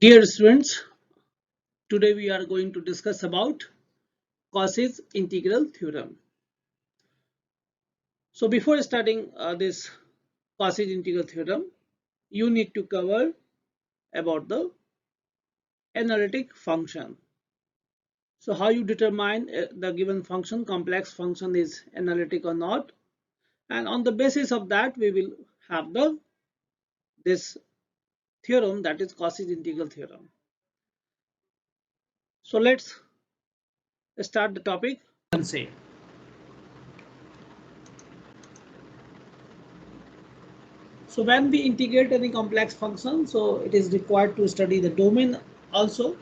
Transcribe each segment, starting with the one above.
Dear students, today we are going to discuss about Cauchy's integral theorem. So before starting this Cauchy's integral theorem, you need to cover about the analytic function. So how you determine the given function, complex function is analytic or not, and on the basis of that we will have this theorem, that is Cauchy's integral theorem. So let's start the topic and say. So when we integrate any complex function, so it is required to study the domain also.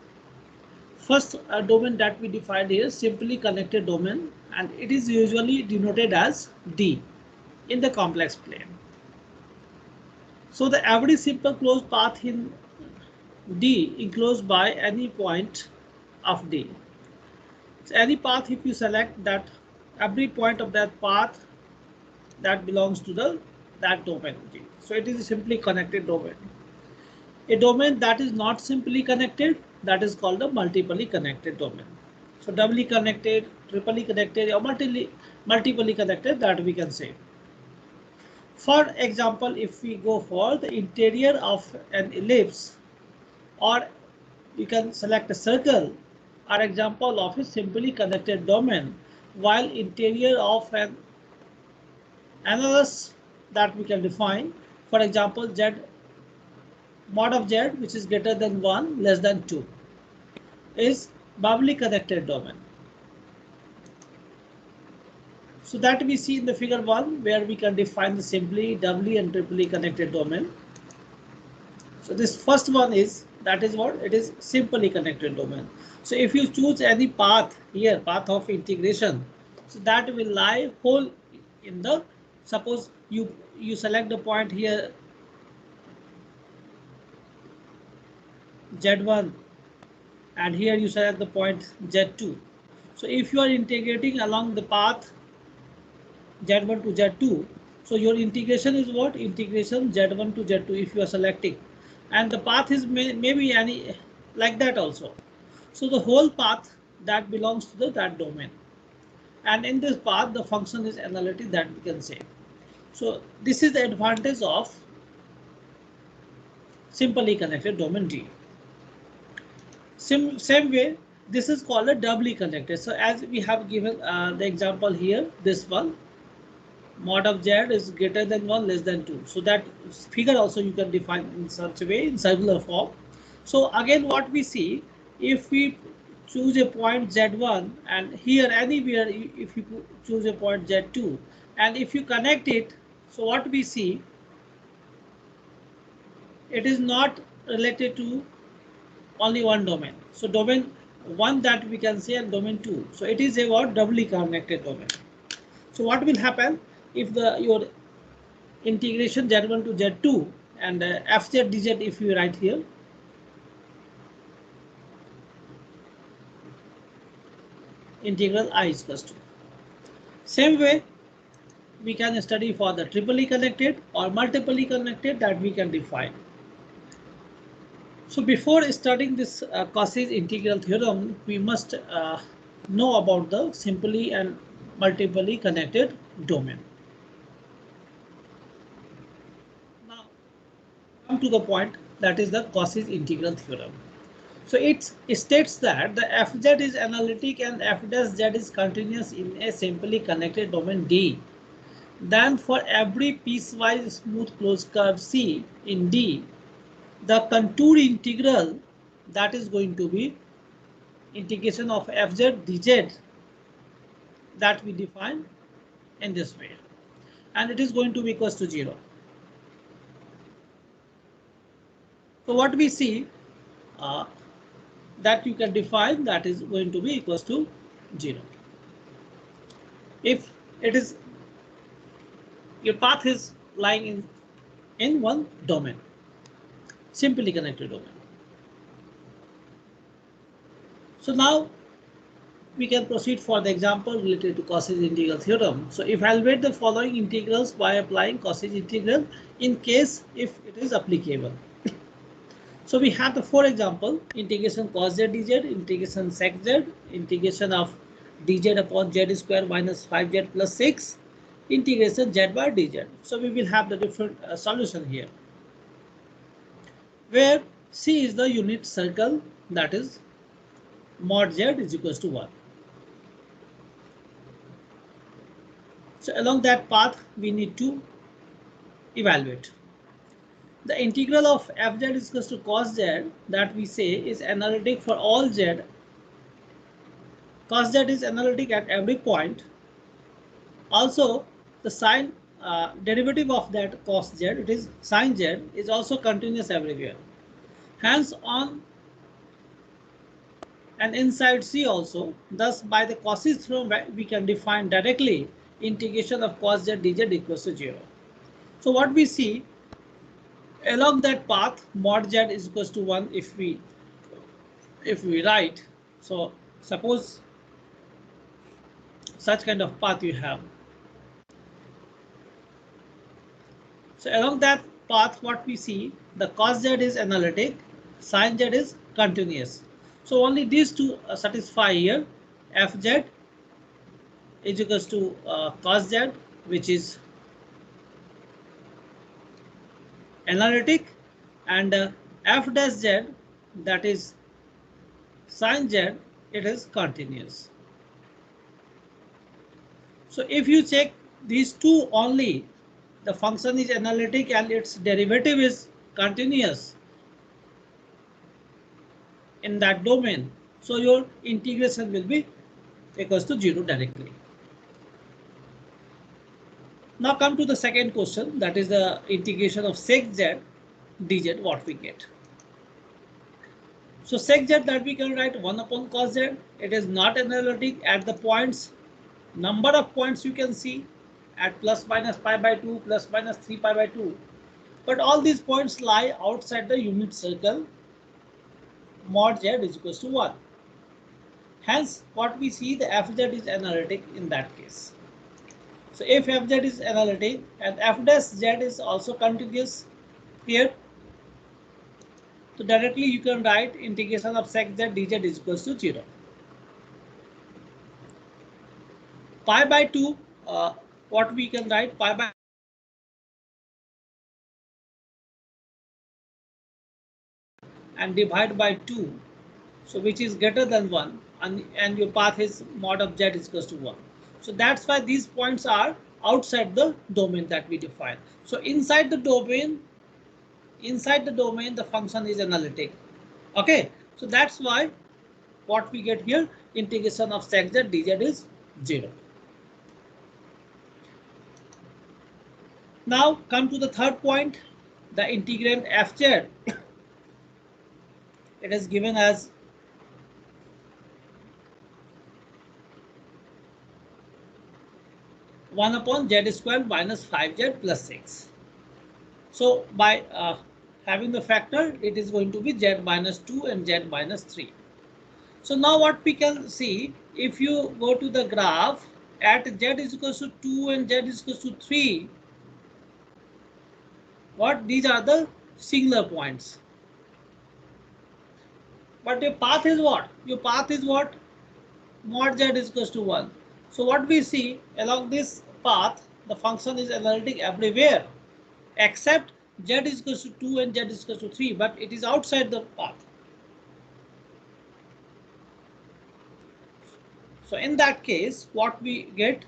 First domain that we defined here is simply connected domain, and it is usually denoted as D in the complex plane. So the every simple closed path in D enclosed by any point of D. So any path, if you select that, every point of that path that belongs to that domain D. So it is a simply connected domain. A domain that is not simply connected, that is called a multiply connected domain. So doubly connected, triply connected, or multiply connected, that we can say. For example, if we go for the interior of an ellipse, or you can select a circle, are example of a simply connected domain, while interior of an analysis that we can define, for example, Z mod of Z, which is greater than 1 less than 2, is doubly connected domain. So that we see in the figure 1, where we can define the simply, doubly and triply connected domain. So this first one is, that is what it is, simply connected domain. So if you choose any path here, path of integration, so that will lie whole in the, suppose you select the point here Z1, and here you select the point Z2. So if you are integrating along the path Z1 to Z2, so your integration is what? Integration Z1 to Z2 if you are selecting, and the path is maybe any like that also. So the whole path that belongs to that domain, and in this path the function is analytic, that we can say. So this is the advantage of simply connected domain D. Same way, this is called a doubly connected. So as we have given the example here, this one, mod of Z is greater than 1 less than 2. So that figure also you can define in such a way, in circular form. So again, what we see, if we choose a point Z1, and here anywhere if you choose a point Z2, and if you connect it, so what we see, it is not related to only one domain. So domain 1 that we can say, and domain 2. So it is a what? Doubly connected domain. So what will happen if your integration Z1 to Z2 and Fz dz, if you write here, integral I is equals to. Same way we can study for the triply connected or multiply connected, that we can define. So before studying this Cauchy's integral theorem, we must know about the simply and multiply connected domain. Now come to the point, that is the Cauchy's integral theorem. So it states that the Fz is analytic and F dash Z is continuous in a simply connected domain D. Then for every piecewise smooth closed curve C in D, the contour integral, that is going to be integration of Fz dz, that we define in this way, and it is going to be equals to 0. So what we see, that you can define, that is going to be equals to 0 if it is, your path is lying in one domain, simply connected domain. So now we can proceed for the example related to Cauchy's integral theorem. So evaluate the following integrals by applying Cauchy's integral in case if it is applicable. So we have the four example: integration cos z dz, integration sec z, integration of dz upon z square minus 5z plus 6, integration z bar dz. So we will have the different solution here, where C is the unit circle, that is mod z is equals to 1. So along that path we need to evaluate. The integral of fz is equals to cos z, that we say is analytic for all z. Cos z is analytic at every point. Also the sine derivative of that cos z, it is sine z, is also continuous everywhere. Hence on and inside C also, thus by the Cauchy's theorem we can define directly integration of cos z dz equals to 0. So what we see along that path, mod z is equals to 1 if we write. So suppose such kind of path you have. So along that path what we see, the cos z is analytic, sin z is continuous. So only these two satisfy here. Fz is equals to cos z, which is analytic, and f dash z, that is sin z, it is continuous. So if you check these two only, the function is analytic and its derivative is continuous in that domain, so your integration will be equals to 0 directly. Now come to the second question, that is the integration of sec z dz, what we get. So sec z, that we can write 1 upon cos z. It is not analytic at the points, number of points you can see at plus minus pi by 2, plus minus 3 pi by 2. But all these points lie outside the unit circle, mod z is equals to 1. Hence what we see, the fz is analytic in that case. So if fz is analytic and f dash z is also continuous here, so directly you can write integration of sec z dz is equals to 0. Pi by 2, what we can write, pi by and divide by 2, so which is greater than 1, and your path is mod of z is equals to 1. So that's why these points are outside the domain that we define. So inside the domain the function is analytic. Okay, so that's why what we get here, integration of sec z dz is 0. Now come to the third point, the integrand fz. It is given as 1 upon z square minus 5z plus 6. So by having the factor, it is going to be z minus 2 and z minus 3. So now what we can see, if you go to the graph at z is equals to 2 and z is equals to 3, what these are the singular points. But your path is what? Your path is what? Mod z is equals to 1. So what we see along this path, the function is analytic everywhere except z is equals to 2 and z is equals to 3, but it is outside the path. So in that case, what we get,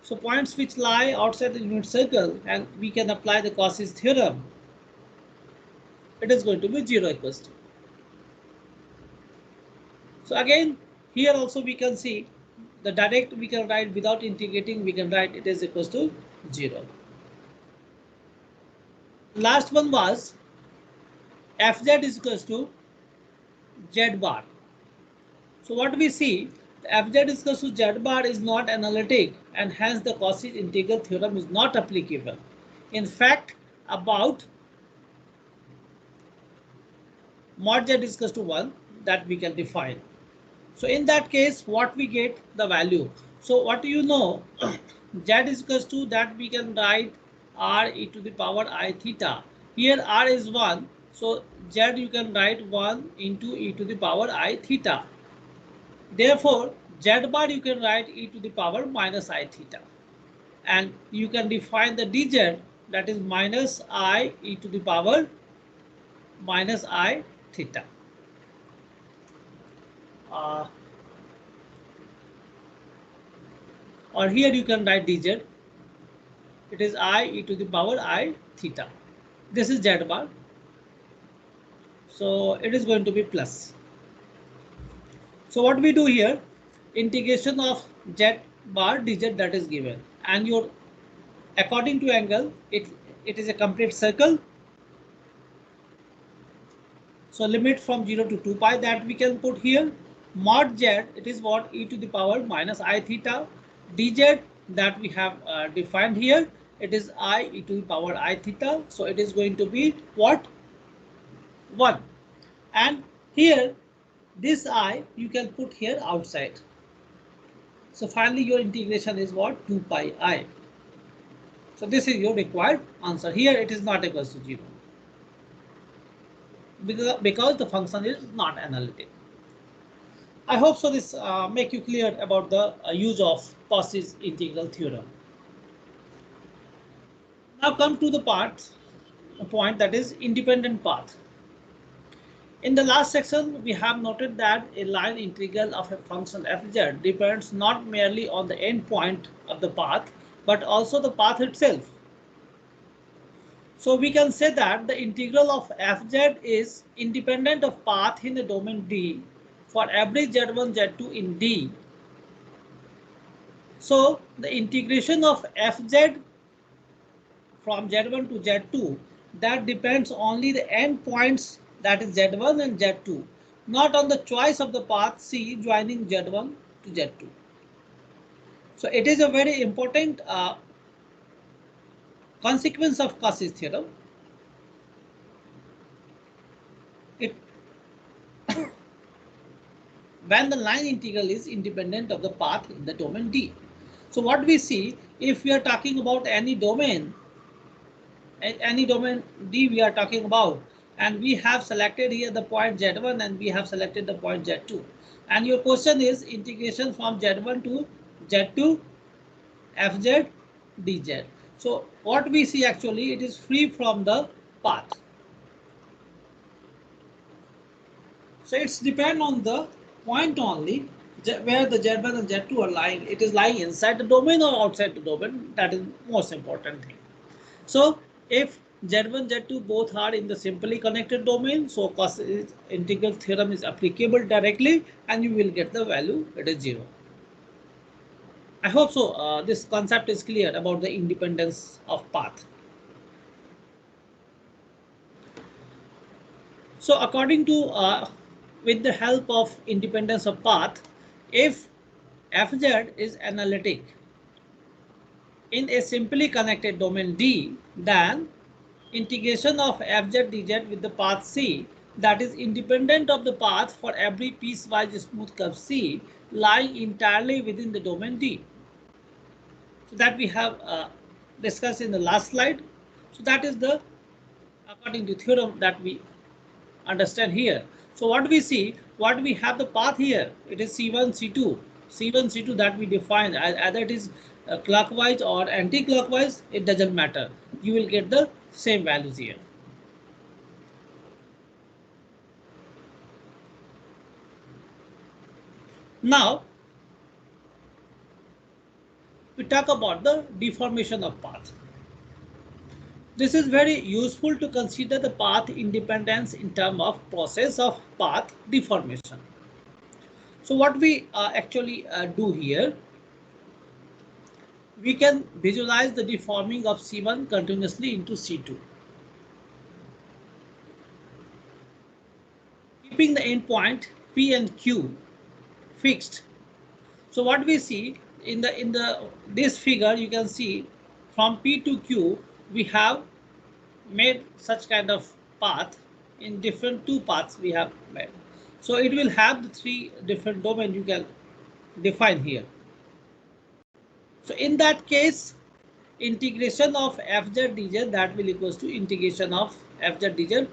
so points which lie outside the unit circle, and we can apply the Cauchy's theorem, it is going to be 0 equals to. So again, here also we can see the direct we can write without integrating, we can write it is equals to 0. Last one was fz is equals to z bar. So what we see, the fz is equals to z bar is not analytic, and hence the Cauchy's integral theorem is not applicable. In fact, about mod z is equals to 1, that we can define. So in that case, what we get, the value. So what do you know, z is equals to, that we can write r e to the power I theta, Here r is 1, so z you can write 1 into e to the power I theta. Therefore, z bar you can write e to the power minus I theta. And you can define the dz, that is minus I e to the power minus I theta. Uh, or here you can write dz, it is I e to the power I theta. This is z bar, so it is going to be plus. So what we do here, integration of z bar dz, that is given, and your according to angle, it is a complete circle. So limit from 0 to 2 pi that we can put here. Mod z, it is what, e to the power minus I theta. Dz that we have defined here, it is I e to the power I theta. So it is going to be what? 1. And here this I you can put here outside. So finally your integration is what? 2 pi I. So this is your required answer. Here it is not equals to 0 because the function is not analytic. I hope so this make you clear about the use of Cauchy's integral theorem. Now come to the point that is independent path. In the last section, we have noted that a line integral of a function fz depends not merely on the end point of the path, but also the path itself. So we can say that the integral of fz is independent of path in the domain D for every z1, z2 in D. So the integration of fz from z1 to z2, that depends only the end points, that is z1 and z2, not on the choice of the path C joining z1 to z2. So it is a very important consequence of Cauchy's theorem. When the line integral is independent of the path in the domain D. So what we see, if we are talking about any domain D we are talking about, and we have selected here the point z1 and we have selected the point z2, and your question is integration from z1 to z2 fz dz. So what we see, actually it is free from the path. So it's depend on the point only, where the z1 and z2 are lying. It is lying inside the domain or outside the domain. That is most important thing. So if z1, z2 both are in the simply connected domain, so Cauchy's integral theorem is applicable directly, and you will get the value, it is 0. I hope so this concept is clear about the independence of path. So according to with the help of independence of path, if fz is analytic in a simply connected domain D, then integration of fz dz with the path C, that is independent of the path for every piecewise smooth curve C lying entirely within the domain D. So that we have discussed in the last slide. So that is the according to theorem that we understand here. So what we see, what we have the path here, it is C1, C2. C1, C2 that we define, either it is clockwise or anti-clockwise, it doesn't matter. You will get the same values here. Now, we talk about the deformation of path. This is very useful to consider the path independence in terms of process of path deformation. So what we actually do here, we can visualize the deforming of C1 continuously into C2, keeping the endpoint P and Q fixed. So what we see in this figure, you can see from P to Q we have made such kind of path in different two paths we have made. So it will have the three different domains you can define here. So in that case, integration of fz dz, that will equals to integration of fz dz.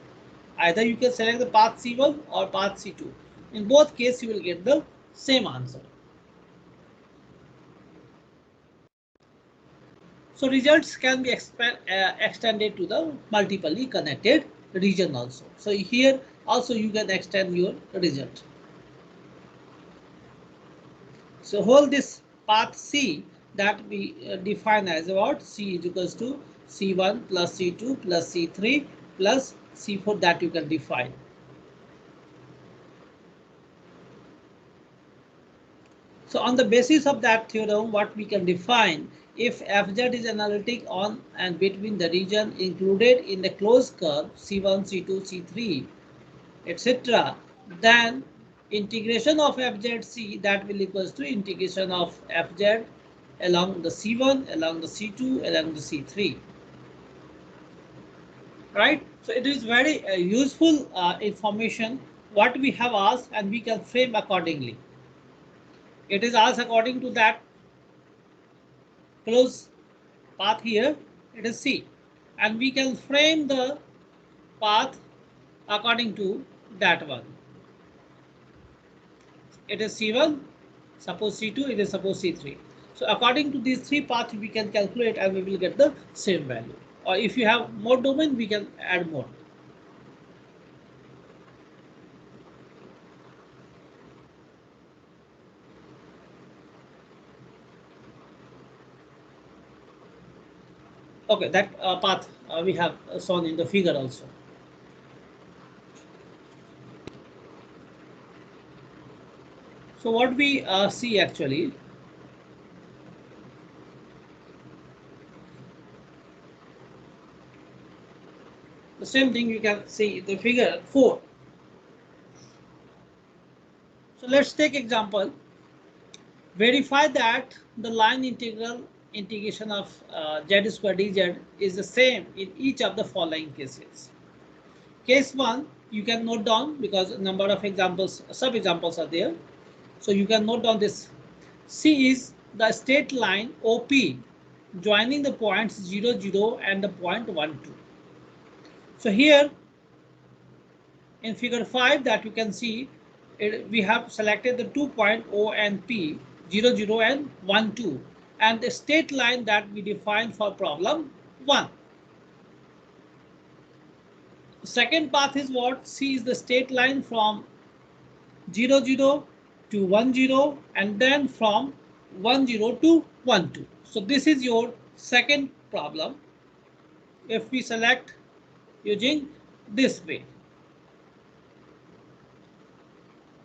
Either you can select the path C1 or path C2. In both cases, you will get the same answer. So results can be extended to the multiply connected region also. So here also you can extend your result. So hold this path C that we define as what C is equals to C1 plus C2 plus C3 plus C4, that you can define. So on the basis of that theorem, what we can define, if fz is analytic on and between the region included in the closed curve C1, C2, C3, etc., then integration of fzc, that will equals to integration of fz along the C1, along the C2, along the C3. Right? So it is very useful information what we have asked, and we can frame accordingly. It is asked according to that close path here, it is C, and we can frame the path according to that one. It is C1, suppose C2, it is suppose C3. So according to these three paths we can calculate, and we will get the same value. Or if you have more domain, we can add more. Okay, that path we have shown in the figure also. So what we see actually, the same thing you can see in the figure 4. So let's take example. Verify that the line integration of z square dz is the same in each of the following cases. Case 1, you can note down because a number of examples, sub examples are there. So you can note down this. C is the straight line OP joining the points 0, 0 and the point 1, 2. So here in figure 5 that you can see, we have selected the 2 point O and P, 0, 0 and 1, 2, and the straight line that we defined for problem 1. The second path is what? C is the straight line from 0, 0 to 1, 0 and then from 1, 0 to 1, 2. So this is your second problem if we select using this way.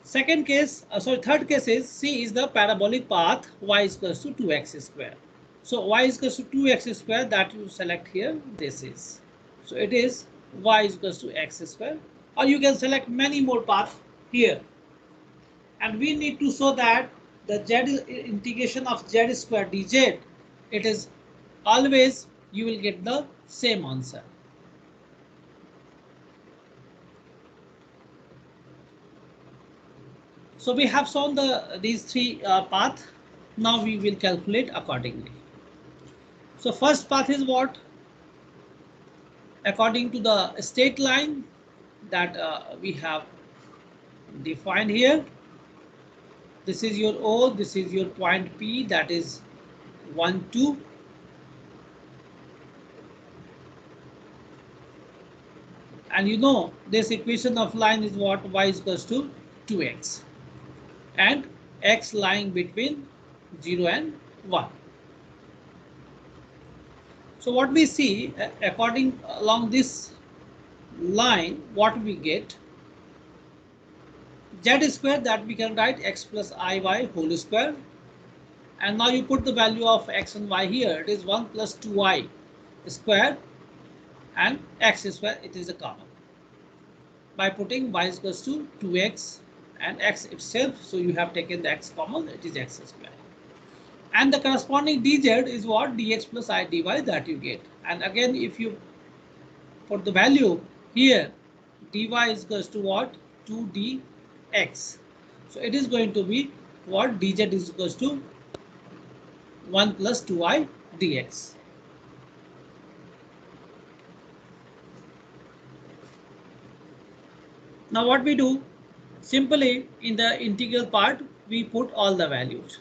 Second case, third case is C is the parabolic path y is equals to 2x square. So y is equals to 2x square, that you select here, this is. So it is y is equals to x square, or you can select many more paths here. And we need to show that the z integration of z square dz, it is always you will get the same answer. So we have shown these three paths. Now we will calculate accordingly. So first path is what? According to the straight line that we have defined here. This is your O, this is your point P, that is 1, 2. And you know this equation of line is what? Y is equals to 2x. And x lying between 0 and 1. So what we see according along this line, what we get? Z square, that we can write x plus iy whole square. And now you put the value of x and y here. It is 1 plus 2y square and x square, it is a common. By putting y is equals to 2x and x itself, so you have taken the x common, it is x square. And the corresponding dz is what? Dx plus I dy, that you get. And again, if you put the value here, dy is equals to what? 2dx. So it is going to be what? Dz is equals to 1 plus 2i dx. Now what we do, simply in the integral part, we put all the values.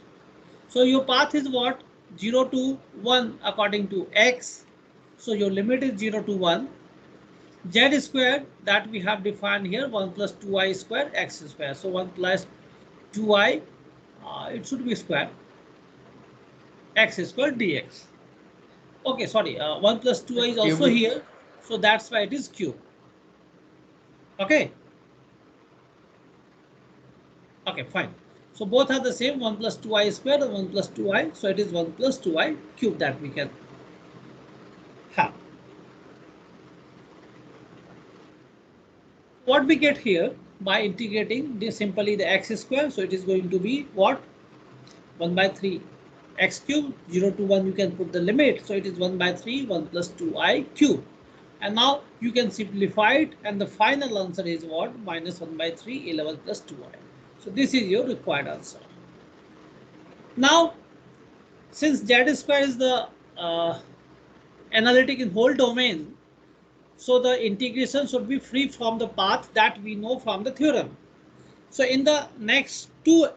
So your path is what? 0 to 1 according to x. So your limit is 0 to 1. Z squared that we have defined here, 1 plus 2i square x square. So 1 plus 2i, it should be square, x square dx. Okay, sorry, 1 plus 2i is also here. So that's why it is cube. Okay. Okay, fine. So both are the same, 1 plus 2i squared and 1 plus 2i. So it is 1 plus 2i cube that we can have. What we get here by integrating this simply the x square. So it is going to be what? 1 by 3 x cube, 0 to 1 you can put the limit. So it is 1 by 3, 1 plus 2i cube. And now you can simplify it, and the final answer is what? Minus 1 by 3, 11 plus 2i. So this is your required answer. Now, since z square is the analytic in whole domain, so the integration should be free from the path that we know from the theorem. So in the next two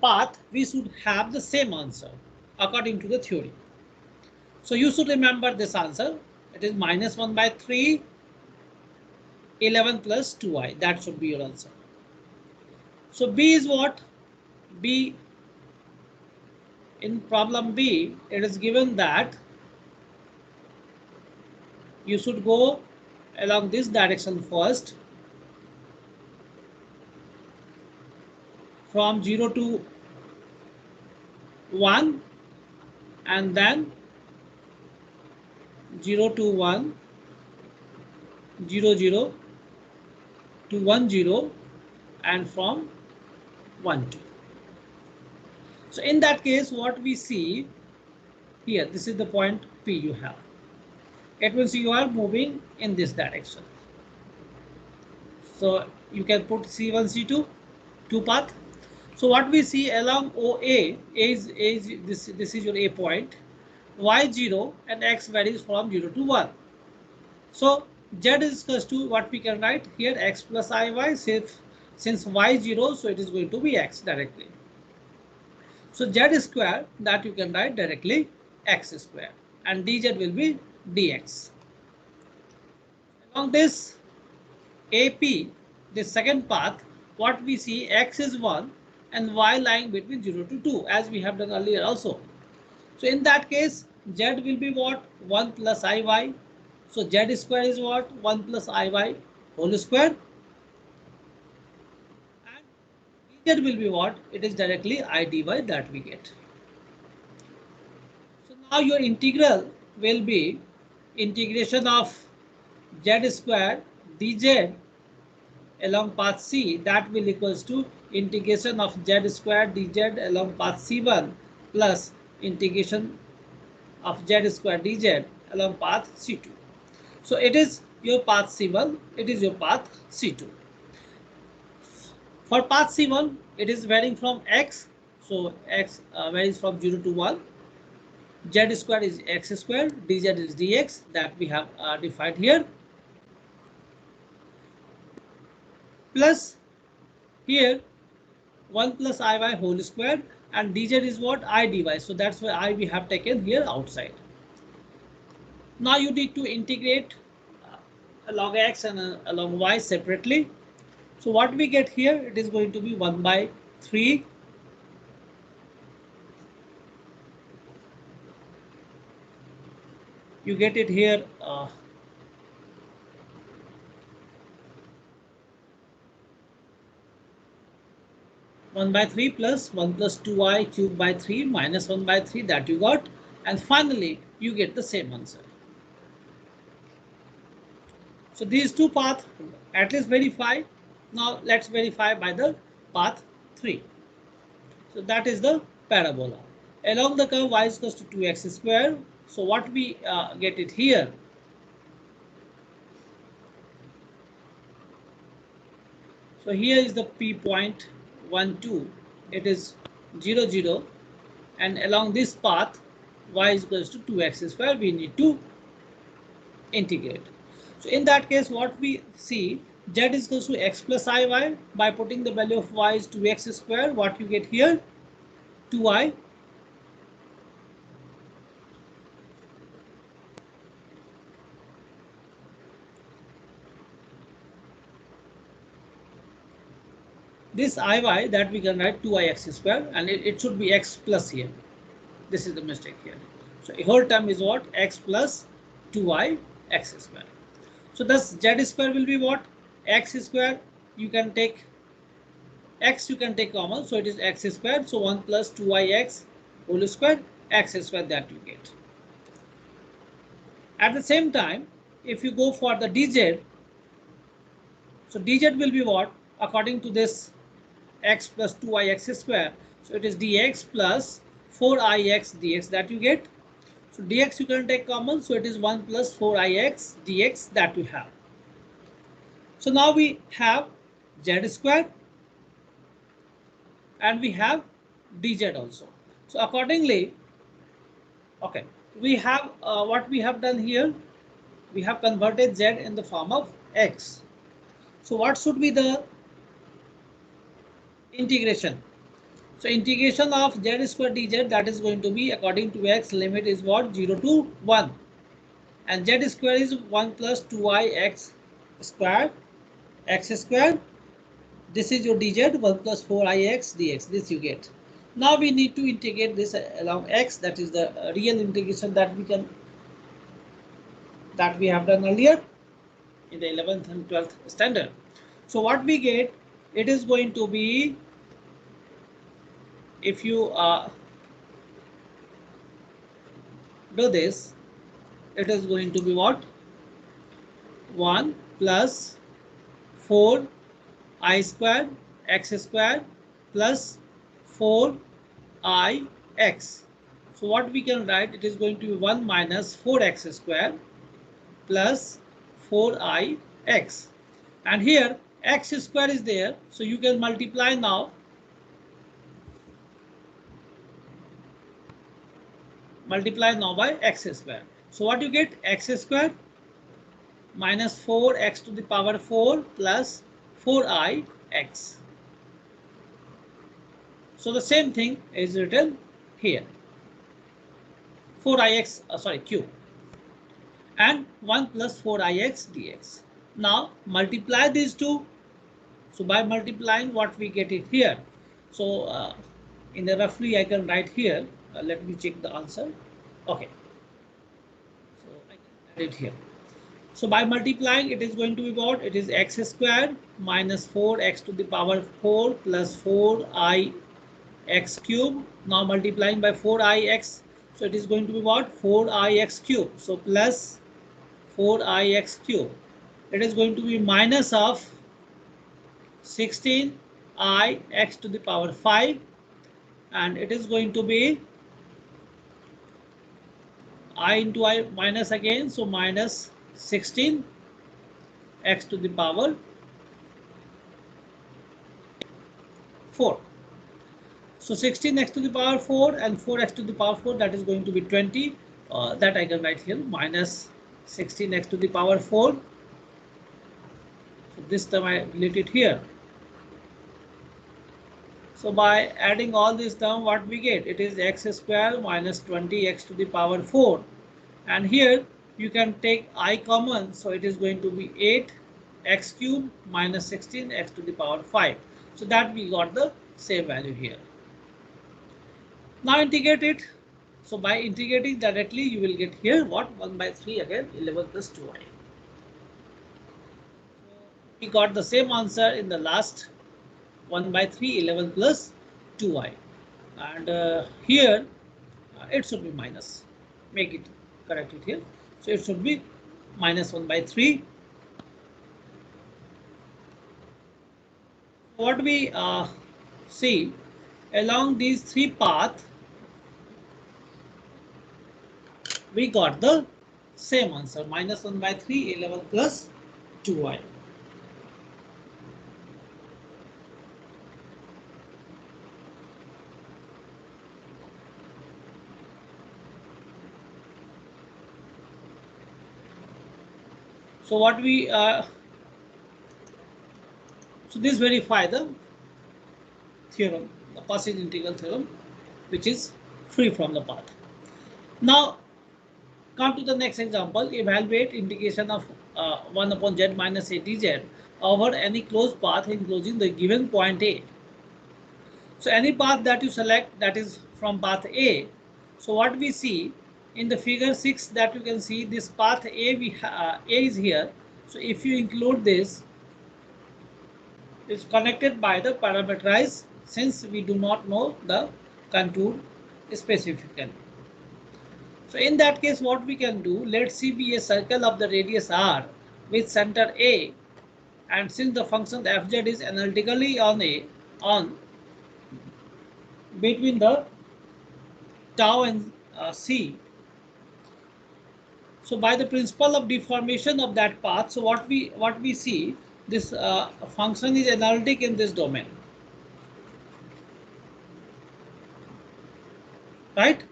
path, we should have the same answer according to the theory. So you should remember this answer. It is minus 1 by 3, 11 plus 2i. That should be your answer. So B is what? B, in problem B, it is given that you should go along this direction first, from 0 to 1, and then 0 to 1, 0, 0 to 1, 0, and from 1, 2. So in that case, what we see here, this is the point P you have. It means you are moving in this direction. So you can put C1, C2, two path. So what we see along OA is this is your A point, y0 and x varies from 0 to 1. So z is equal to what we can write here, x plus iy. Since y0, so it is going to be x directly. So z square that you can write directly x square, and dz will be dx. Along this AP, the second path, what we see, x is 1 and y lying between 0 to 2, as we have done earlier also. So in that case, z will be what? 1 plus iy. So z square is what? 1 plus iy whole square. And dz will be what? It is directly I dy that we get. So now your integral will be integration of z square dz along path C, that will equals to integration of z square dz along path C1 plus integration of z square dz along path C2. So it is your path C1, it is your path C2. For path C1, it is varying from x, so x varies from 0 to 1. Z square is x square, dz is dx, that we have defined here. Plus here 1 plus iy whole square, and dz is what? I dy. So that's why I we have taken here outside. Now you need to integrate along x and along y separately. So what we get here, it is going to be 1 by 3 you get it here 1 by 3 plus 1 plus 2i cube by 3 minus 1 by 3 that you got, and finally you get the same answer. So these two paths at least verify. Now let's verify by the path 3. So that is the parabola. Along the curve y is equal to 2x square. So what we get it here, so here is the P point 1, 2, it is 0, 0, and along this path y is equal to 2x square, we need to integrate. So in that case, what we see, Z is equal to x plus iy. By putting the value of y is 2x square, what you get here? 2i. This iy that we can write 2ix square, and it should be x plus here. This is the mistake here. So a whole term is what? X plus 2i x square. So thus z square will be what? X square. You can take x, you can take common, so it is x square. So 1 plus 2ix whole square, x square that you get. At the same time, if you go for the dz, so dz will be what? According to this x plus 2ix square, so it is dx plus 4ix dx that you get. So dx you can take common, so it is 1 plus 4ix dx that we have. So now we have z square and we have dz also. So accordingly, okay, we have what we have done here, we have converted z in the form of x. So what should be the integration? So integration of z square dz, that is going to be according to x, limit is what? 0 to 1. And z square is 1 plus 2i x square, x square. This is your dz, 1 plus 4ix dx. This you get. Now we need to integrate this along x. That is the real integration that we have done earlier in the 11th and 12th standard. So what we get, it is going to be, if you do this, it is going to be what? 1 plus 4 I square x square plus 4 I x. So what we can write, it is going to be 1 minus 4x square plus 4i x. And here x square is there, so you can multiply now. Multiply now by x square. So what you get? X square minus 4x to the power 4 plus 4i x. So the same thing is written here. 4ix, cube, and 1 plus 4ix dx. Now multiply these two. So by multiplying, what we get it here. So in the roughly I can write here. Let me check the answer. Okay. So I can add it here. So by multiplying, it is going to be what? It is x squared minus 4x to the power 4 plus 4i x cube. Now multiplying by 4ix, so it is going to be what? 4ix cube. So plus 4ix cube. It is going to be minus of 16i x to the power 5, and it is going to be I into I minus again, so minus 16 x to the power 4. So 16x to the power 4 and 4x to the power 4, that is going to be 20. That I can write here, minus 16x to the power 4. So this term I relate it here. So by adding all this term, what we get? It is x square minus 20x to the power 4. And here you can take I common, so it is going to be 8x cube minus 16x to the power 5. So that we got the same value here. Now integrate it. So by integrating directly, you will get here what? 1 by 3 again, 11 plus 2i. We got the same answer in the last 1 by 3, 11 plus 2i. And here it should be minus. Make it, correct it here. So it should be minus 1 by 3. What we see along these three paths, we got the same answer, minus 1 by 3, 11 plus 2i. So what we So this verify the theorem, the Cauchy integral theorem, which is free from the path. Now come to the next example. Evaluate integration of 1 upon z minus a dz over any closed path enclosing the given point A. So any path that you select, that is from path A. So what we see in the figure 6, that you can see this path A, A is here. So if you include this, it's connected by the parameterized, since we do not know the contour specifically. So in that case, what we can do, let C be a circle of the radius r with center A, and since the function fz is analytically on between the tau and C. So by the principle of deformation of that path, so what we see, this function is analytic in this domain, right?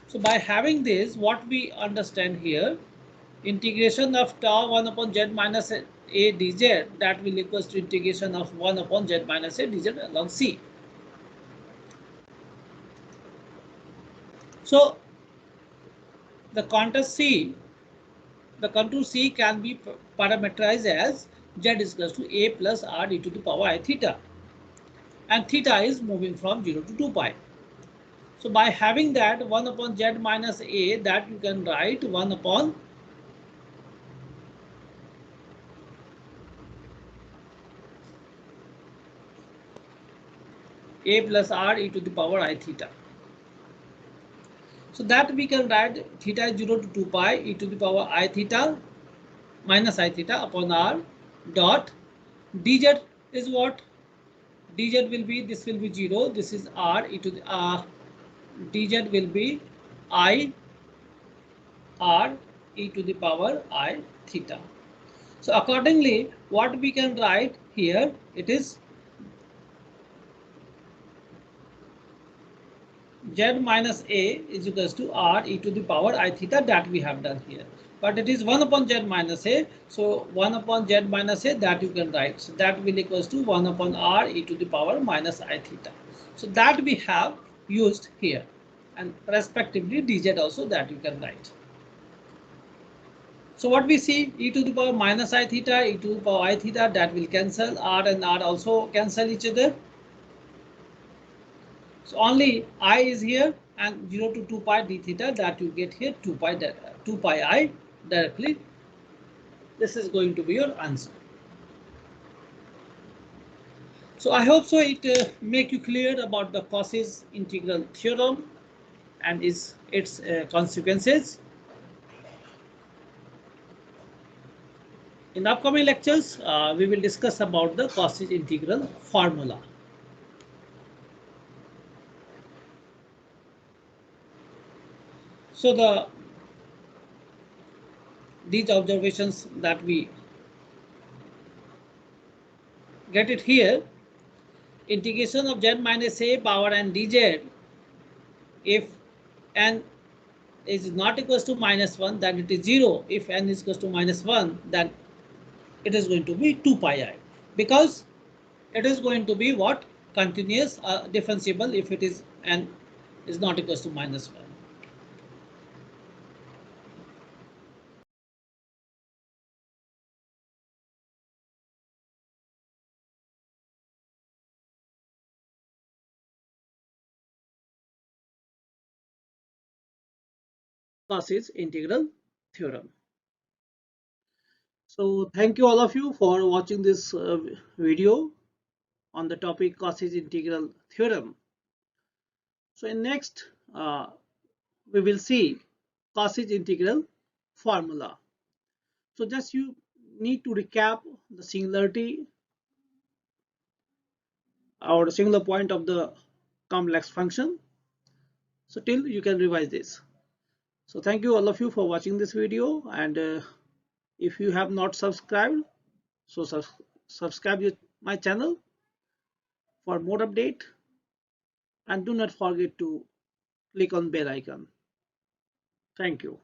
So by having this, what we understand here, integration of tau 1 upon z minus a dz, that will equals to integration of 1 upon z minus a dz along C. So the contour C, the contour C can be parameterized as z is equals to a plus r e to the power I theta, and theta is moving from 0 to 2 pi. So by having that 1 upon z minus a, that you can write 1 upon a plus r e to the power I theta. So that we can write theta is 0 to 2 pi e to the power I theta minus I theta upon r dot dz is what? Dz will be, this will be 0, this is r e to the dz will be I r e to the power I theta. So accordingly, what we can write here, it is z minus a is equals to r e to the power I theta, that we have done here. But it is 1 upon z minus a. So 1 upon z minus a, that you can write. So that will equals to 1 upon r e to the power minus I theta. So that we have used here. And respectively dz also, that you can write. So what we see, e to the power minus I theta, e to the power I theta, that will cancel. R and r also cancel each other. So only I is here, and 0 to 2 pi d theta, that you get here 2 pi I directly. This is going to be your answer. So I hope so it make you clear about the Cauchy's integral theorem and its consequences. In the upcoming lectures, we will discuss about the Cauchy's integral formula. So these observations that we get it here, integration of z minus a power n dz, if n is not equals to minus 1, then it is 0. If n is equals to minus 1, then it is going to be 2 pi I, because it is going to be what? Continuous differentiable if it is n is not equals to minus 1. Cauchy's integral theorem. So thank you all of you for watching this video on the topic Cauchy's integral theorem. So in next we will see Cauchy's integral formula. So just you need to recap the singularity or the singular point of the complex function. So till you can revise this. So thank you all of you for watching this video, and if you have not subscribed, so subscribe my channel for more update, and do not forget to click on bell icon. Thank you.